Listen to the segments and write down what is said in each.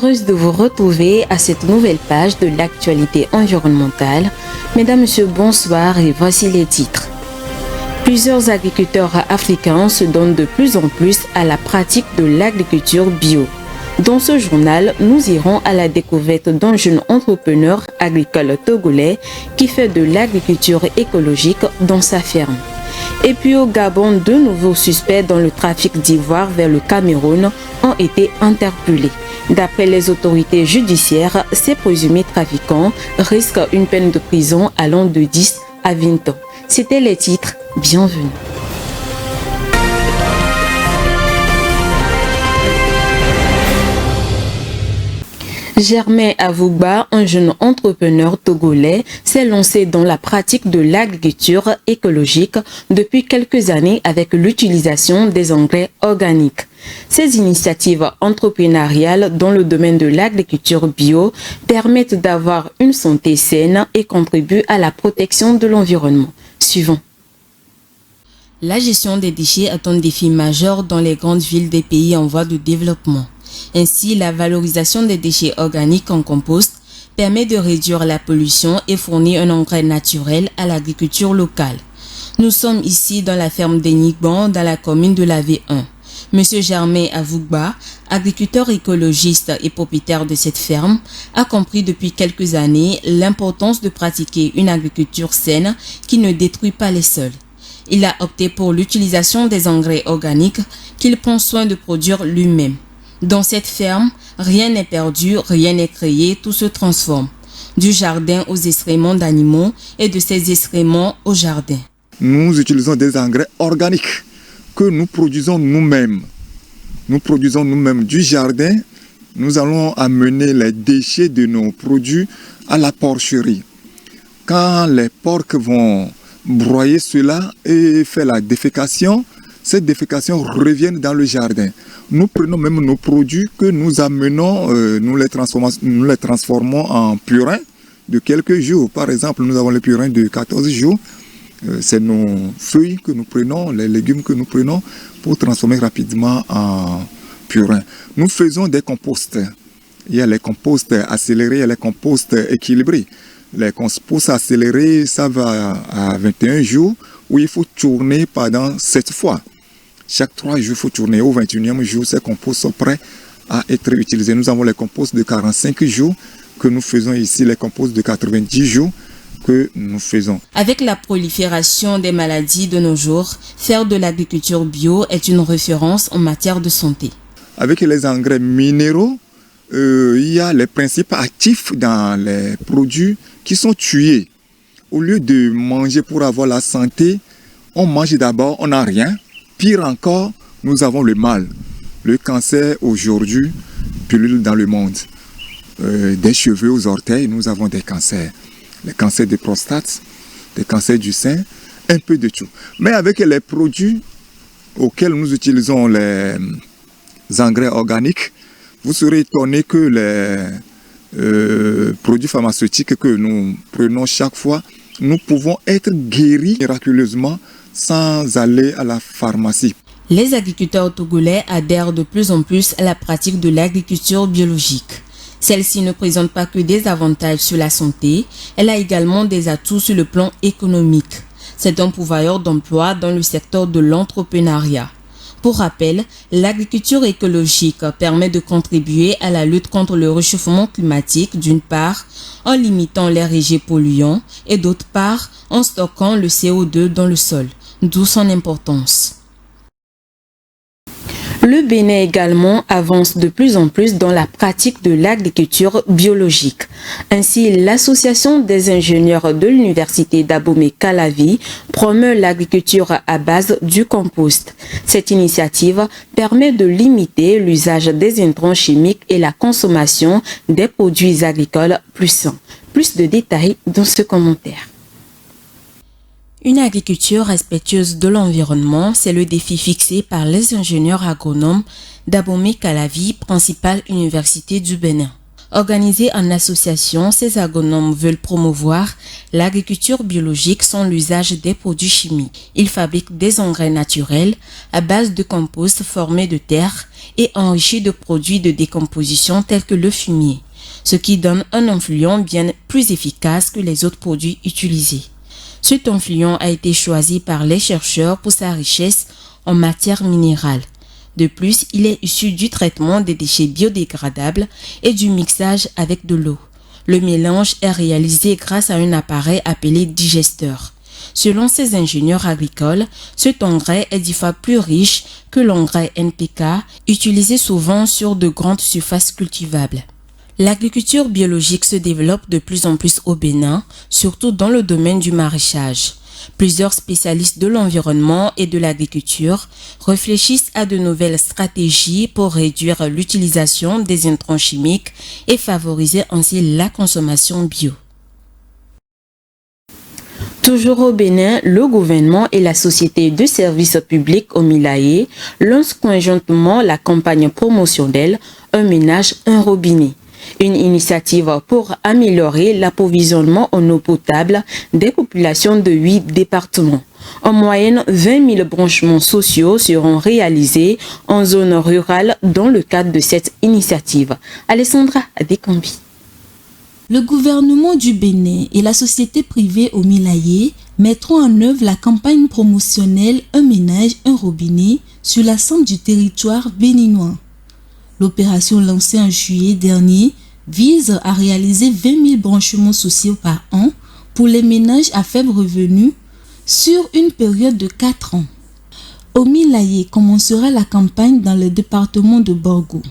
heureuse de vous retrouver à cette nouvelle page de l'actualité environnementale. Mesdames, Messieurs, bonsoir et voici les titres. Plusieurs agriculteurs africains se donnent de plus en plus à la pratique de l'agriculture bio. Dans ce journal, nous irons à la découverte d'un jeune entrepreneur agricole togolais qui fait de l'agriculture écologique dans sa ferme. Et puis au Gabon, 2 nouveaux suspects dans le trafic d'ivoire vers le Cameroun ont été interpellés. D'après les autorités judiciaires, ces présumés trafiquants risquent une peine de prison allant de 10 à 20 ans. C'étaient les titres. Bienvenue. Germain Avougba, un jeune entrepreneur togolais, s'est lancé dans la pratique de l'agriculture écologique depuis quelques années avec l'utilisation des engrais organiques. Ces initiatives entrepreneuriales dans le domaine de l'agriculture bio permettent d'avoir une santé saine et contribuent à la protection de l'environnement. Suivant. La gestion des déchets est un défi majeur dans les grandes villes des pays en voie de développement. Ainsi, la valorisation des déchets organiques en compost permet de réduire la pollution et fournir un engrais naturel à l'agriculture locale. Nous sommes ici dans la ferme d'Enigban, dans la commune de la V1. Monsieur Germain Avougba, agriculteur écologiste et propriétaire de cette ferme, a compris depuis quelques années l'importance de pratiquer une agriculture saine qui ne détruit pas les sols. Il a opté pour l'utilisation des engrais organiques qu'il prend soin de produire lui-même. Dans cette ferme, rien n'est perdu, rien n'est créé, tout se transforme. Du jardin aux excréments d'animaux et de ces excréments au jardin. Nous utilisons des engrais organiques que nous produisons nous-mêmes. Nous produisons nous-mêmes du jardin. Nous allons amener les déchets de nos produits à la porcherie. Quand les porcs vont broyer cela et faire la défécation, ces défécations reviennent dans le jardin. Nous prenons même nos produits que nous amenons, nous les transformons en purin de quelques jours. Par exemple, nous avons le purin de 14 jours. C'est nos feuilles que nous prenons, les légumes que nous prenons pour transformer rapidement en purin. Nous faisons des composts. Il y a les composts accélérés et les composts équilibrés. Les composts accélérés, ça va à 21 jours où il faut tourner pendant 7 fois. Chaque 3 jours, il faut tourner. Au 21e jour, ces composts sont prêts à être utilisés. Nous avons les composts de 45 jours que nous faisons ici, les composts de 90 jours que nous faisons. Avec la prolifération des maladies de nos jours, faire de l'agriculture bio est une référence en matière de santé. Avec les engrais minéraux, il y a les principes actifs dans les produits qui sont tués. Au lieu de manger pour avoir la santé, on mange d'abord, on n'a rien. Pire encore, nous avons le mal. Le cancer aujourd'hui pullule dans le monde. Des cheveux aux orteils, nous avons des cancers. Les cancers de prostate, des cancers du sein, un peu de tout. Mais avec les produits auxquels nous utilisons les engrais organiques, vous serez étonné que les produits pharmaceutiques que nous prenons chaque fois, nous pouvons être guéris miraculeusement sans aller à la pharmacie. Les agriculteurs togolais adhèrent de plus en plus à la pratique de l'agriculture biologique. Celle-ci ne présente pas que des avantages sur la santé, elle a également des atouts sur le plan économique. C'est un pourvoyeur d'emploi dans le secteur de l'entrepreneuriat. Pour rappel, l'agriculture écologique permet de contribuer à la lutte contre le réchauffement climatique d'une part en limitant les rejets polluants et d'autre part en stockant le CO2 dans le sol, d'où son importance. Le Bénin également avance de plus en plus dans la pratique de l'agriculture biologique. Ainsi, l'Association des ingénieurs de l'Université d'Abomey-Calavi promeut l'agriculture à base du compost. Cette initiative permet de limiter l'usage des intrants chimiques et la consommation des produits agricoles plus sains. Plus de détails dans ce commentaire. Une agriculture respectueuse de l'environnement, c'est le défi fixé par les ingénieurs agronomes d'Abomey-Calavi, principale université du Bénin. Organisés en association, ces agronomes veulent promouvoir l'agriculture biologique sans l'usage des produits chimiques. Ils fabriquent des engrais naturels à base de compost formé de terre et enrichi de produits de décomposition tels que le fumier, ce qui donne un influent bien plus efficace que les autres produits utilisés. Cet influent a été choisi par les chercheurs pour sa richesse en matière minérale. De plus, il est issu du traitement des déchets biodégradables et du mixage avec de l'eau. Le mélange est réalisé grâce à un appareil appelé digesteur. Selon ces ingénieurs agricoles, cet engrais est 10 fois plus riche que l'engrais NPK, utilisé souvent sur de grandes surfaces cultivables. L'agriculture biologique se développe de plus en plus au Bénin, surtout dans le domaine du maraîchage. Plusieurs spécialistes de l'environnement et de l'agriculture réfléchissent à de nouvelles stratégies pour réduire l'utilisation des intrants chimiques et favoriser ainsi la consommation bio. Toujours au Bénin, le gouvernement et la société de services publics Omilaye lancent conjointement la campagne promotionnelle « Un ménage, un robinet ». Une initiative pour améliorer l'approvisionnement en eau potable des populations de 8 départements. En moyenne, 20 000 branchements sociaux seront réalisés en zone rurale dans le cadre de cette initiative. Alessandra Adekambi. Le gouvernement du Bénin et la société privée Omilaye mettront en œuvre la campagne promotionnelle « Un ménage, un robinet » sur l'ensemble du territoire béninois. L'opération lancée en juillet dernier vise à réaliser 20 000 branchements sociaux par an pour les ménages à faible revenu sur une période de 4 ans. Omilaye commencera la campagne dans le département de Borgo.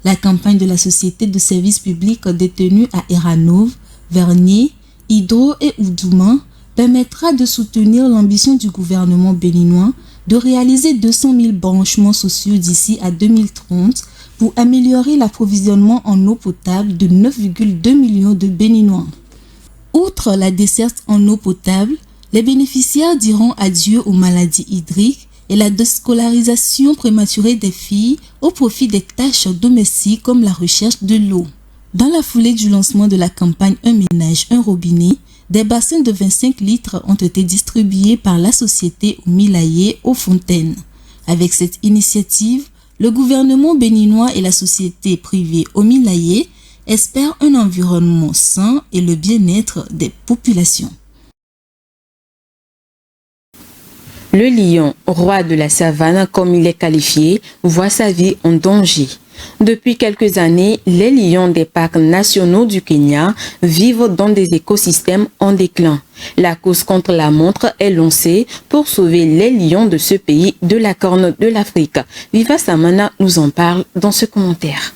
La campagne de la société de services publics détenue à Eranov, Vernier, Hydro et Oudouma permettra de soutenir l'ambition du gouvernement béninois de réaliser 200 000 branchements sociaux d'ici à 2030 pour améliorer l'approvisionnement en eau potable de 9,2 millions de Béninois. Outre la desserte en eau potable, les bénéficiaires diront adieu aux maladies hydriques et la déscolarisation prématurée des filles au profit des tâches domestiques comme la recherche de l'eau. Dans la foulée du lancement de la campagne « Un ménage, un robinet », des bassins de 25 litres ont été distribués par la société Omilaye aux fontaines. Avec cette initiative, le gouvernement béninois et la société privée Omilaye espèrent un environnement sain et le bien-être des populations. Le lion, roi de la savane comme il est qualifié, voit sa vie en danger. Depuis quelques années, les lions des parcs nationaux du Kenya vivent dans des écosystèmes en déclin. La course contre la montre est lancée pour sauver les lions de ce pays de la Corne de l'Afrique. Viva Samana nous en parle dans ce commentaire.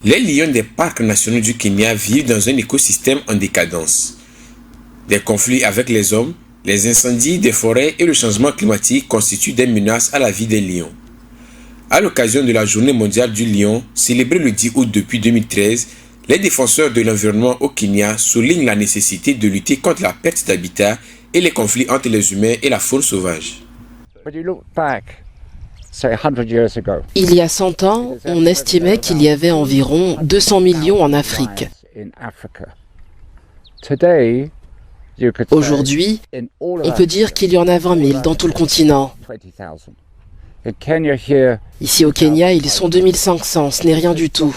Les lions des parcs nationaux du Kenya vivent dans un écosystème en décadence. Des conflits avec les hommes, les incendies des forêts et le changement climatique constituent des menaces à la vie des lions. À l'occasion de la Journée mondiale du lion, célébrée le 10 août depuis 2013, les défenseurs de l'environnement au Kenya soulignent la nécessité de lutter contre la perte d'habitat et les conflits entre les humains et la faune sauvage. Il y a 100 ans, on estimait qu'il y avait environ 200 millions en Afrique. Aujourd'hui, on peut dire qu'il y en a 20 000 dans tout le continent. Ici au Kenya, ils sont 2500, ce n'est rien du tout.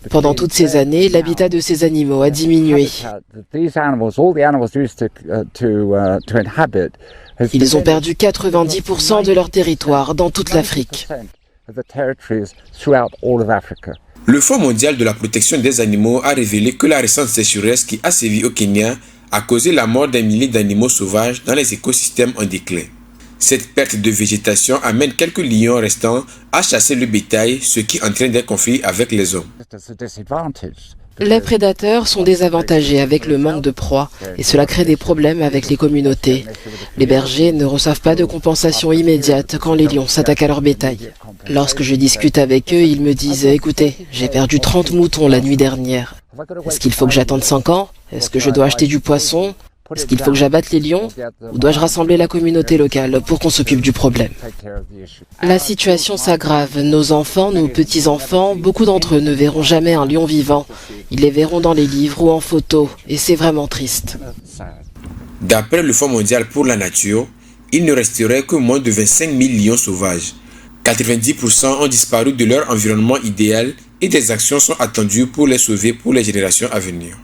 Pendant toutes ces années, l'habitat de ces animaux a diminué. Ils ont perdu 90% de leur territoire dans toute l'Afrique. Le Fonds mondial de la protection des animaux a révélé que la récente sécheresse qui a sévi au Kenya a causé la mort des milliers d'animaux sauvages dans les écosystèmes en déclin. Cette perte de végétation amène quelques lions restants à chasser le bétail, ce qui entraîne des conflits avec les hommes. Les prédateurs sont désavantagés avec le manque de proie et cela crée des problèmes avec les communautés. Les bergers ne reçoivent pas de compensation immédiate quand les lions s'attaquent à leur bétail. Lorsque je discute avec eux, ils me disent « Écoutez, j'ai perdu 30 moutons la nuit dernière. Est-ce qu'il faut que j'attende 5 ans? Est-ce que je dois acheter du poisson? Est-ce qu'il faut que j'abatte les lions ou dois-je rassembler la communauté locale pour qu'on s'occupe du problème? La situation s'aggrave. Nos enfants, nos petits-enfants, beaucoup d'entre eux ne verront jamais un lion vivant. Ils les verront dans les livres ou en photo et c'est vraiment triste. D'après le Fonds mondial pour la nature, il ne resterait que moins de 25 000 lions sauvages. 90% ont disparu de leur environnement idéal et des actions sont attendues pour les sauver pour les générations à venir.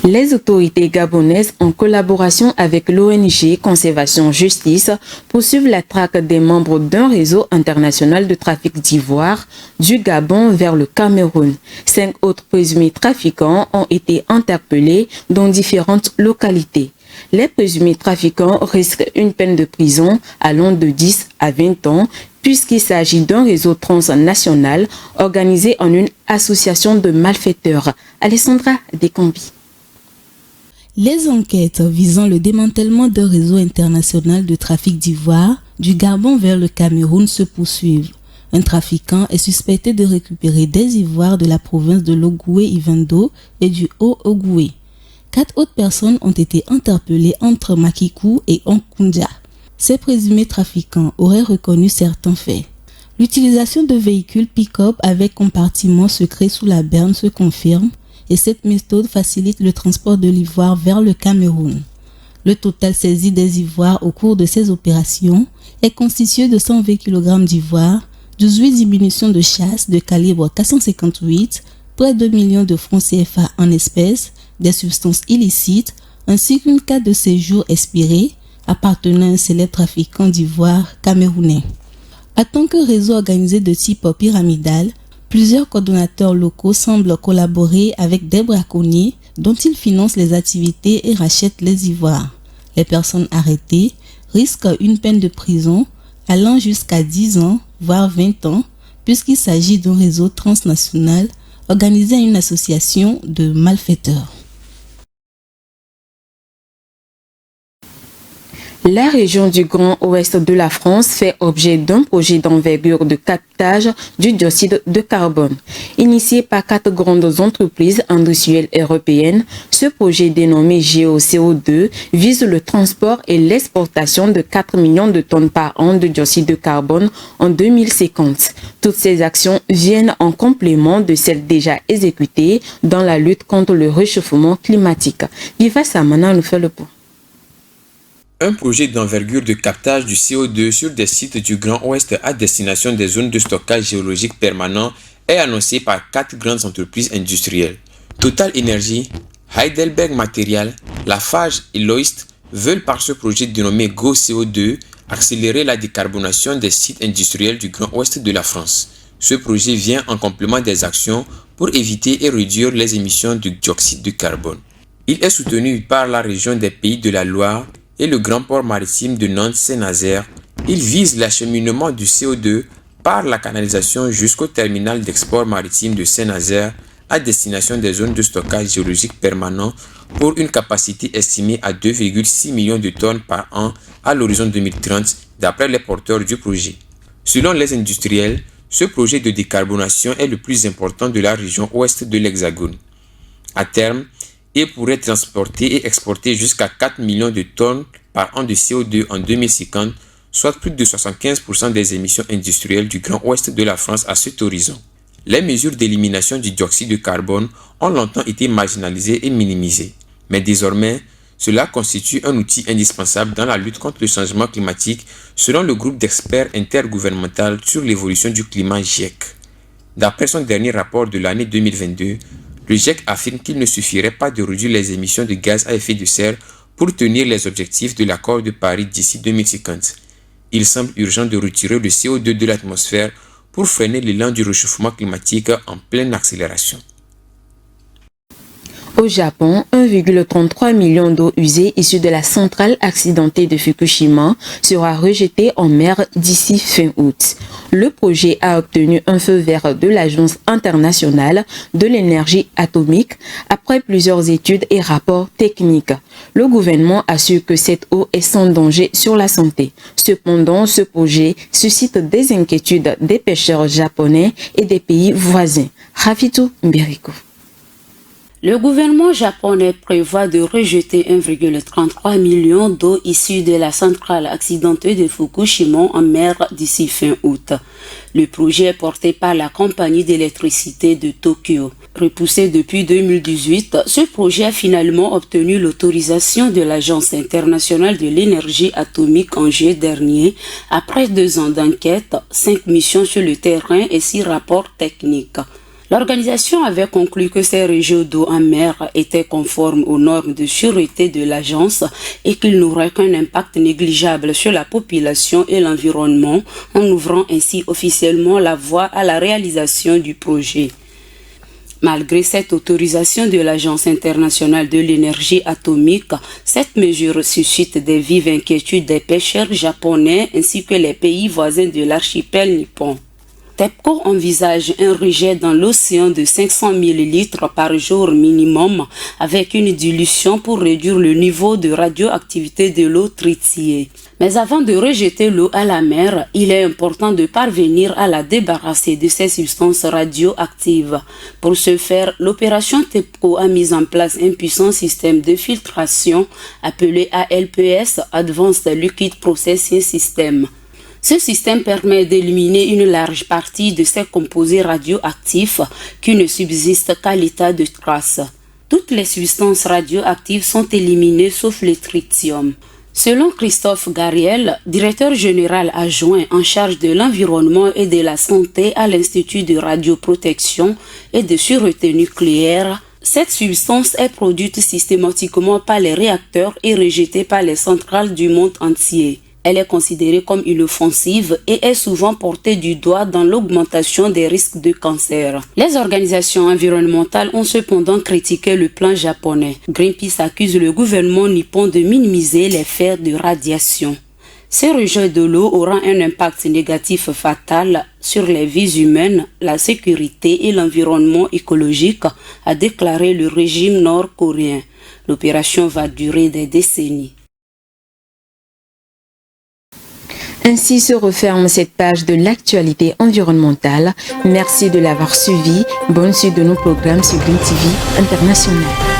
Les autorités gabonaises, en collaboration avec l'ONG Conservation Justice, poursuivent la traque des membres d'un réseau international de trafic d'ivoire du Gabon vers le Cameroun. 5 autres présumés trafiquants ont été interpellés dans différentes localités. Les présumés trafiquants risquent une peine de prison allant de 10 à 20 ans puisqu'il s'agit d'un réseau transnational organisé en une association de malfaiteurs. Alessandra Descambi. Les enquêtes visant le démantèlement d'un réseau international de trafic d'ivoire du Gabon vers le Cameroun se poursuivent. Un trafiquant est suspecté de récupérer des ivoires de la province de l'Ogooué-Ivendo et du Haut-Ogooué. 4 autres personnes ont été interpellées entre Makikou et Onkoundia. Ces présumés trafiquants auraient reconnu certains faits. L'utilisation de véhicules pick-up avec compartiment secret sous la berne se confirme et cette méthode facilite le transport de l'ivoire vers le Cameroun. Le total saisi des ivoires au cours de ces opérations est constitué de 120 kg d'ivoire, 18 diminutions de chasse de calibre 458, près de 2 millions de francs CFA en espèces, des substances illicites, ainsi qu'une carte de séjour expirée appartenant à un célèbre trafiquant d'ivoire camerounais. En tant que réseau organisé de type pyramidal, plusieurs coordonnateurs locaux semblent collaborer avec des braconniers dont ils financent les activités et rachètent les ivoires. Les personnes arrêtées risquent une peine de prison allant jusqu'à 10 ans, voire 20 ans, puisqu'il s'agit d'un réseau transnational organisé à une association de malfaiteurs. La région du Grand Ouest de la France fait objet d'un projet d'envergure de captage du dioxyde de carbone. Initié par 4 grandes entreprises industrielles européennes, ce projet dénommé GeoCO2 vise le transport et l'exportation de 4 millions de tonnes par an de dioxyde de carbone en 2050. Toutes ces actions viennent en complément de celles déjà exécutées dans la lutte contre le réchauffement climatique. Viva Samana nous fait le point. Un projet d'envergure de captage du CO2 sur des sites du Grand Ouest à destination des zones de stockage géologique permanent est annoncé par 4 grandes entreprises industrielles. Total Energy, Heidelberg Materials, Lafarge et Loist veulent par ce projet dénommé GoCO2 accélérer la décarbonation des sites industriels du Grand Ouest de la France. Ce projet vient en complément des actions pour éviter et réduire les émissions de dioxyde de carbone. Il est soutenu par la région des Pays de la Loire et le grand port maritime de Nantes-Saint-Nazaire. Il vise l'acheminement du CO2 par la canalisation jusqu'au terminal d'export maritime de Saint-Nazaire à destination des zones de stockage géologique permanent pour une capacité estimée à 2,6 millions de tonnes par an à l'horizon 2030 d'après les porteurs du projet. Selon les industriels, ce projet de décarbonation est le plus important de la région ouest de l'Hexagone. À terme, il pourrait transporter et exporter jusqu'à 4 millions de tonnes par an de CO2 en 2050, soit plus de 75% des émissions industrielles du Grand Ouest de la France à cet horizon. Les mesures d'élimination du dioxyde de carbone ont longtemps été marginalisées et minimisées, mais désormais, cela constitue un outil indispensable dans la lutte contre le changement climatique selon le groupe d'experts intergouvernemental sur l'évolution du climat GIEC. D'après son dernier rapport de l'année 2022, le GIEC affirme qu'il ne suffirait pas de réduire les émissions de gaz à effet de serre pour tenir les objectifs de l'accord de Paris d'ici 2050. Il semble urgent de retirer le CO2 de l'atmosphère pour freiner l'élan du réchauffement climatique en pleine accélération. Au Japon, 1,33 million d'eau usée issue de la centrale accidentée de Fukushima sera rejetée en mer d'ici fin août. Le projet a obtenu un feu vert de l'Agence internationale de l'énergie atomique après plusieurs études et rapports techniques. Le gouvernement assure que cette eau est sans danger sur la santé. Cependant, ce projet suscite des inquiétudes des pêcheurs japonais et des pays voisins. Rafitou Mbiriko. Le gouvernement japonais prévoit de rejeter 1,33 million d'eau issue de la centrale accidentée de Fukushima en mer d'ici fin août. Le projet est porté par la compagnie d'électricité de Tokyo. Repoussé depuis 2018, ce projet a finalement obtenu l'autorisation de l'Agence internationale de l'énergie atomique en juillet dernier, après 2 ans d'enquête, 5 missions sur le terrain et 6 rapports techniques. L'organisation avait conclu que ces rejets d'eau en mer étaient conformes aux normes de sûreté de l'agence et qu'ils n'auraient qu'un impact négligeable sur la population et l'environnement, en ouvrant ainsi officiellement la voie à la réalisation du projet. Malgré cette autorisation de l'Agence internationale de l'énergie atomique, cette mesure suscite des vives inquiétudes des pêcheurs japonais ainsi que les pays voisins de l'archipel nippon. TEPCO envisage un rejet dans l'océan de 500 000 litres par jour minimum avec une dilution pour réduire le niveau de radioactivité de l'eau tritiée. Mais avant de rejeter l'eau à la mer, il est important de parvenir à la débarrasser de ces substances radioactives. Pour ce faire, l'opération TEPCO a mis en place un puissant système de filtration appelé ALPS, Advanced Liquid Processing System. Ce système permet d'éliminer une large partie de ces composés radioactifs qui ne subsistent qu'à l'état de trace. Toutes les substances radioactives sont éliminées sauf le tritium. Selon Christophe Gariel, directeur général adjoint en charge de l'environnement et de la santé à l'Institut de radioprotection et de sûreté nucléaire, cette substance est produite systématiquement par les réacteurs et rejetée par les centrales du monde entier. Elle est considérée comme inoffensive et est souvent portée du doigt dans l'augmentation des risques de cancer. Les organisations environnementales ont cependant critiqué le plan japonais. Greenpeace accuse le gouvernement nippon de minimiser les faits de radiation. Ce rejet de l'eau aura un impact négatif fatal sur les vies humaines, la sécurité et l'environnement écologique, a déclaré le régime nord-coréen. L'opération va durer des décennies. Ainsi se referme cette page de l'actualité environnementale. Merci de l'avoir suivi. Bonne suite de nos programmes sur Green TV International.